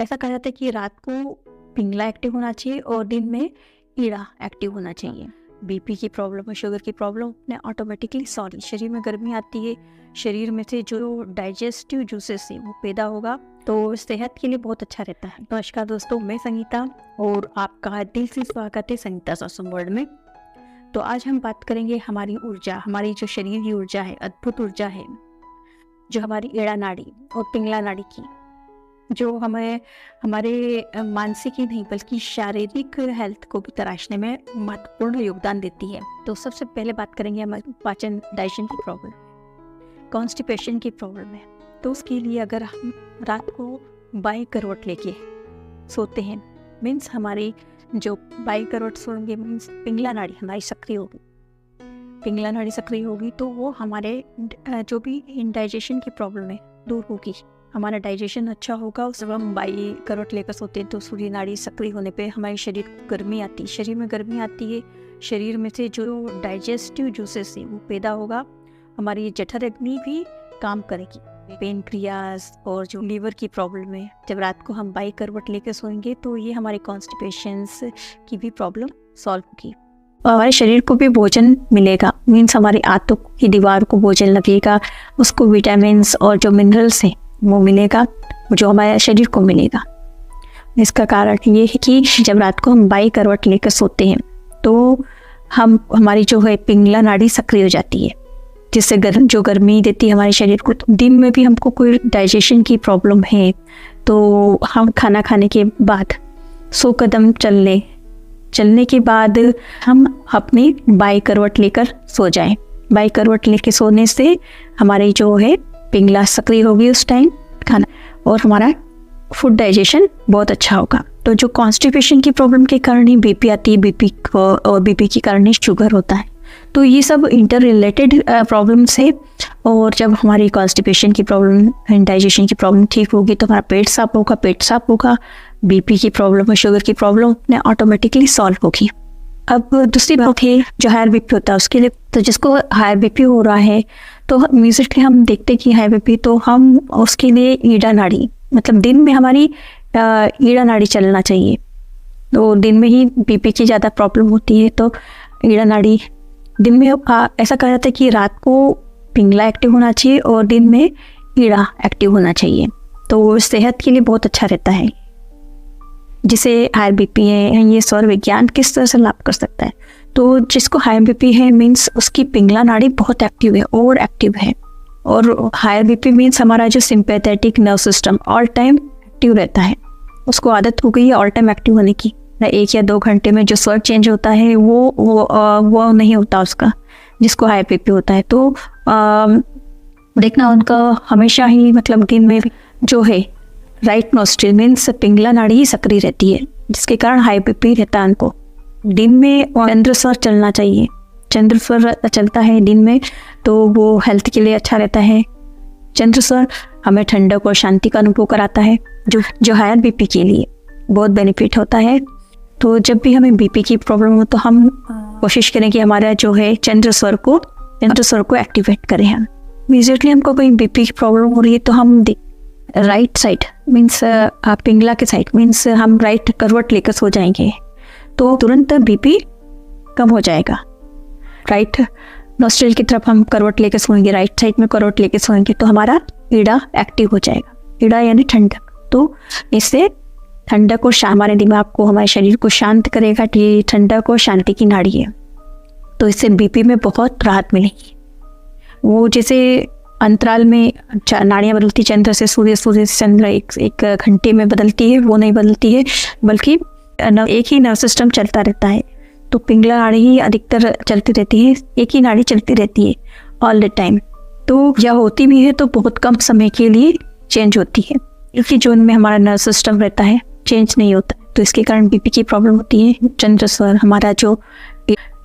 ऐसा कहा जाता है कि रात को पिंगला एक्टिव होना चाहिए और दिन में ईड़ा एक्टिव होना चाहिए। बीपी की प्रॉब्लम और शुगर की प्रॉब्लम अपने ऑटोमेटिकली सॉरी शरीर में गर्मी आती है, शरीर में से जो डाइजेस्टिव जूसेस है वो पैदा होगा, तो सेहत के लिए बहुत अच्छा रहता है। नमस्कार दोस्तों, मैं संगीता और आपका दिल से स्वागत है संगीता सॉसम वर्ल्ड में। तो आज हम बात करेंगे हमारी ऊर्जा, हमारी जो शरीर की ऊर्जा है, अद्भुत ऊर्जा है, जो हमारी ईड़ा नाड़ी और पिंगला नाड़ी की, जो हमें हमारे मानसिक ही नहीं बल्कि शारीरिक हेल्थ को भी तराशने में महत्वपूर्ण योगदान देती है। तो सबसे पहले बात करेंगे हमारे पाचन डाइजेशन की प्रॉब्लम, कॉन्स्टिपेशन की प्रॉब्लम है। तो उसके लिए अगर हम रात को बाएं करवट लेके सोते हैं, मीन्स हमारी जो बाएं करवट सोएंगे मीन्स पिंगला नाड़ी हमारी सक्रिय होगी। पिंगला नाड़ी सक्रिय होगी तो वो हमारे जो भी इंडाइजेशन की प्रॉब्लम है दूर होगी, हमारा डाइजेशन अच्छा होगा। उस जब हम बाई करवट लेकर सोते हैं तो सूर्य नाड़ी सक्रिय होने पे हमारे शरीर को गर्मी आती है, शरीर में गर्मी आती है, शरीर में से जो डाइजेस्टिव जूसेस है वो पैदा होगा, हमारी जठर अग्नि भी काम करेगी। पेनक्रियाज और जो लीवर की प्रॉब्लम है, जब रात को हम बाई करवट लेकर सोएंगे तो ये हमारे कॉन्स्टिपेशंस की भी प्रॉब्लम सॉल्व होगी। हमारे शरीर को भी भोजन मिलेगा, मीन्स हमारी आंतों की दीवार को भोजन लगेगा, उसको विटामिन्स और जो मिनरल्स हैं वो मिलेगा, जो हमारे शरीर को मिलेगा। इसका कारण ये है कि जब रात को हम बाई करवट लेकर सोते हैं तो हमारी जो है पिंगला नाड़ी सक्रिय हो जाती है, जिससे जो गर्मी देती है हमारे शरीर को। दिन में भी हमको कोई डाइजेशन की प्रॉब्लम है तो हम खाना खाने के बाद 100 कदम चलने के बाद हम अपनी बाई करवट लेकर सो जाएं। बाई करवट लेकर सोने से हमारी जो है पिंगला सक्रिय होगी उस टाइम खाना, और हमारा फूड डाइजेशन बहुत अच्छा होगा। तो जो कॉन्स्टिपेशन की प्रॉब्लम के कारण ही बीपी आती है, बीपी के कारण ही शुगर होता है। तो ये सब इंटर रिलेटेड प्रॉब्लम्स है, और जब हमारी कॉन्स्टिपेशन की प्रॉब्लम, डाइजेशन की प्रॉब्लम ठीक होगी तो हमारा पेट साफ होगा, बीपी की प्रॉब्लम और शुगर की प्रॉब्लम अपने ऑटोमेटिकली सॉल्व होगी। अब दूसरी बात है जो हायर बीपी होता है उसके लिए, तो जिसको हायर बीपी हो रहा है तो इमीडिएटली हम देखते कि हाई बीपी, तो हम उसके लिए ईड़ा नाड़ी, मतलब दिन में हमारी ईड़ा नाड़ी चलना चाहिए। तो दिन में ही बीपी की ज़्यादा प्रॉब्लम होती है, तो ईड़ा नाड़ी दिन में ऐसा कहा जाता है कि रात को पिंगला एक्टिव होना चाहिए और दिन में ईड़ा एक्टिव होना चाहिए, तो सेहत के लिए बहुत अच्छा रहता है। जिसे हाई बीपी है, ये सौर विज्ञान किस तरह से लाभ कर सकता है। तो जिसको हाई बीपी है मीन्स उसकी पिंगला नाड़ी बहुत एक्टिव है, ओवर एक्टिव है, और हाई बीपी मीन्स हमारा जो sympathetic nerve system all time active रहता है, उसको आदत हो गई है ऑल टाइम एक्टिव होने की। 1 या 2 घंटे में जो स्वर चेंज होता है वो नहीं होता उसका, जिसको हाई बीपी होता है। तो देखना उनका हमेशा ही, मतलब दिन में जो है राइट नोस्ट्रिल मीन्स पिंगला नाड़ी ही सक्रिय रहती है, जिसके कारण हाई बीपी रहता है उनको। दिन में चंद्र स्वर चलना चाहिए, चंद्र स्वर चलता है दिन में तो वो हेल्थ के लिए अच्छा रहता है। चंद्र स्वर हमें ठंडक और शांति का अनुभव कराता है, जो हायर बीपी के लिए बहुत बेनिफिट होता है। तो जब भी हमें बीपी की प्रॉब्लम हो तो हम कोशिश करें कि हमारा जो है चंद्र स्वर को एक्टिवेट करें। हम इमीडिएटली हमको कोई बीपी की प्रॉब्लम हो रही है तो हम राइट साइड मीन्स पिंगला के साइड मीन्स हम राइट करवट लेकर सो जाएंगे तो तुरंत बीपी कम हो जाएगा। राइट नोस्ट्रिल की तरफ हम करवट लेकर सोएंगे, राइट साइड में करवट लेकर सोएंगे तो हमारा ईड़ा एक्टिव हो जाएगा। ईड़ा यानी ठंडक, तो इससे ठंडक और हमारे दिमाग को, हमारे शरीर को शांत करेगा। ये ठंडक और शांति की नाड़ी है, तो इससे बीपी में बहुत राहत मिलेगी। वो जैसे अंतराल में नाड़ियाँ बदलती, चंद्र से सूर्य, सूर्य से चंद्र एक घंटे में बदलती है, वो नहीं बदलती है, बल्कि एक ही नर्व सिस्टम चलता रहता है। तो पिंगला नाड़ी ही अधिकतर चलती रहती है, एक ही नाड़ी चलती रहती है ऑल द टाइम। तो यह होती भी है तो बहुत कम समय के लिए चेंज होती है, क्योंकि जोन में हमारा नर्व सिस्टम रहता है चेंज नहीं होता, तो इसके कारण बीपी की प्रॉब्लम होती है। चंद्र स्वर, हमारा जो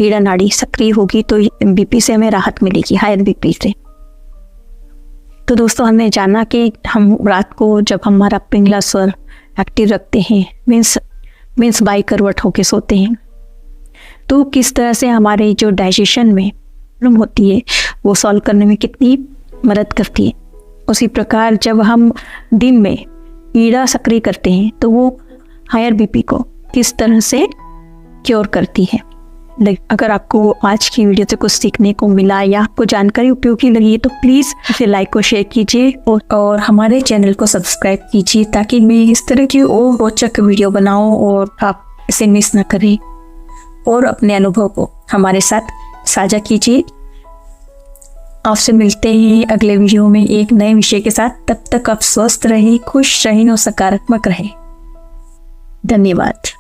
ईड़ा नाड़ी सक्रिय होगी तो बीपी से हमें राहत मिलेगी, हायर बीपी से। तो दोस्तों, हमने जाना कि हम रात को जब हमारा पिंगला स्वर एक्टिव रखते हैं मीन्स बाई करवट होके सोते हैं, तो किस तरह से हमारे जो डाइजेशन में प्रॉब्लम होती है वो सॉल्व करने में कितनी मदद करती है। उसी प्रकार जब हम दिन में ईड़ा सक्रिय करते हैं तो वो हायर बीपी को किस तरह से क्योर करती है। अगर आपको आज की वीडियो से कुछ सीखने को मिला या आपको जानकारी उपयोगी लगी तो प्लीज़ इसे लाइक और शेयर कीजिए और हमारे चैनल को सब्सक्राइब कीजिए ताकि मैं इस तरह की और रोचक वीडियो बनाऊं और आप इसे मिस ना करें और अपने अनुभव को हमारे साथ साझा कीजिए। आपसे मिलते हैं अगले वीडियो में एक नए विषय के साथ। तब तक आप स्वस्थ रहें, खुश रहें और सकारात्मक रहें। धन्यवाद।